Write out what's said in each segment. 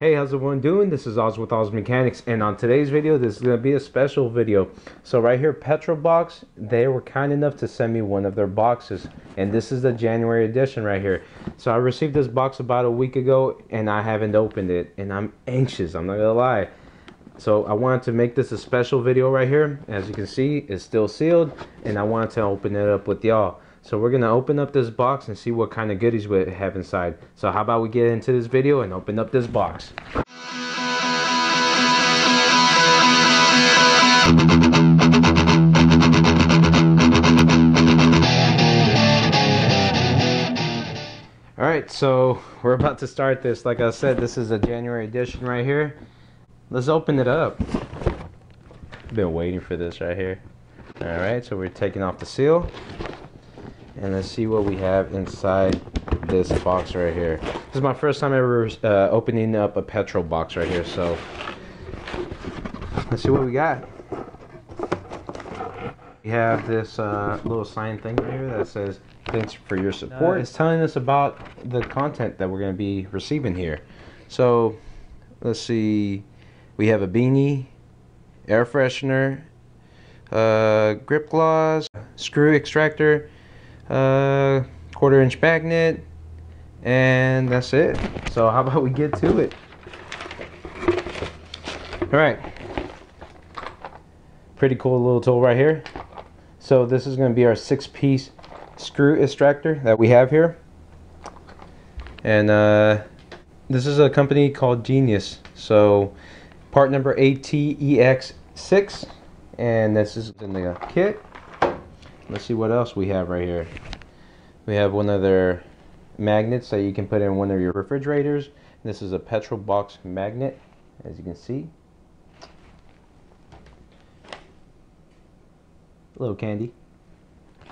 Hey, how's everyone doing? This is Oz with Oz Mechanics, and on today's video, this is going to be a special video. So right here, PetrolBox, they were kind enough to send me one of their boxes, and this is the January edition right here. So I received this box about a week ago, and I haven't opened it, and I'm anxious, I'm not gonna lie. So I wanted to make this a special video right here. As you can see, it's still sealed, and I wanted to open it up with y'all. So we're gonna open up this box and see what kind of goodies we have inside. So how about we get into this video and open up this box. Alright, so we're about to start this. Like I said, this is a January edition right here. Let's open it up. Been waiting for this right here. Alright, so we're taking off the seal. And let's see what we have inside this box right here. This is my first time ever opening up a petrol box right here. So let's see what we got. We have this little sign thing right here that says thanks for your support. It's telling us about the content that we're going to be receiving here. So let's see. We have a beanie, air freshener, grip gloss, screw extractor, 1/4-inch magnet, and that's it. So how about we get to it? All right, pretty cool little tool right here. So this is going to be our 6-piece screw extractor that we have here, and this is a company called Genius. So part number ATEX6, and this is in the kit. Let's see what else we have right here. We have one of their magnets that you can put in one of your refrigerators. This is a PetrolBox magnet, as you can see. Little candy.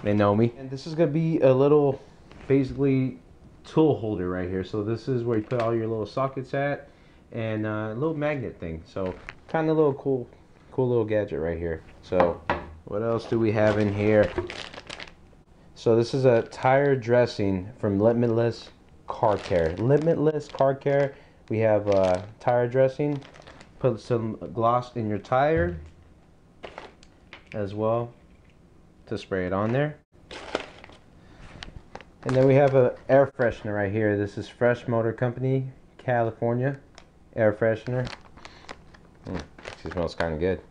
They know me. And this is going to be a little, basically, tool holder right here. So this is where you put all your little sockets at, and a little magnet thing. So kind of little cool little gadget right here. So what else do we have in here? So this is a tire dressing from Limitless Car Care. Limitless Car Care. We have tire dressing. Put some gloss in your tire as well to spray it on there. And then we have an air freshener right here. This is Fresh Motor Company, California. Air freshener. She smells kind of good.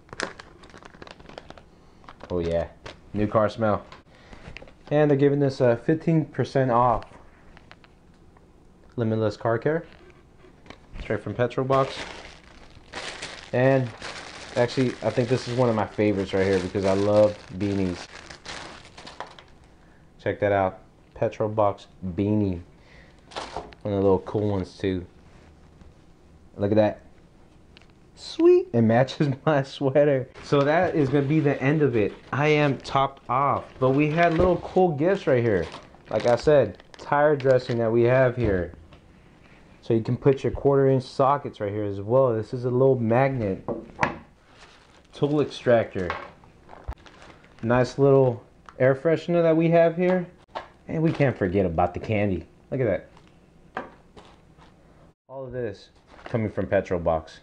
Oh yeah, new car smell. And they're giving us 15% off. Limitless Car Care, straight from PetrolBox. And actually, I think this is one of my favorites right here because I love beanies. Check that out, PetrolBox beanie. One of the little cool ones too. Look at that. Sweet, it matches my sweater. So that is gonna be the end of it. I am topped off, but we had little cool gifts right here. Like I said, tire dressing that we have here, so you can put your 1/4-inch sockets right here as well. This is a little magnet, tool extractor, nice little air freshener that we have here, and we can't forget about the candy. Look at that. All of this coming from PetrolBox.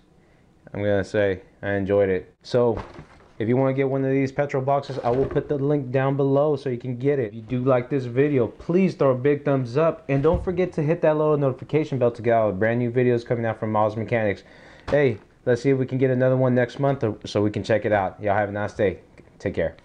I'm gonna say I enjoyed it. So if you want to get one of these petrol boxes, I will put the link down below so you can get it. If you do like this video, please throw a big thumbs up, and don't forget to hit that little notification bell to get all the brand new videos coming out from Oz Mechanics. Hey, let's see if we can get another one next month so we can check it out. Y'all have a nice day. Take care.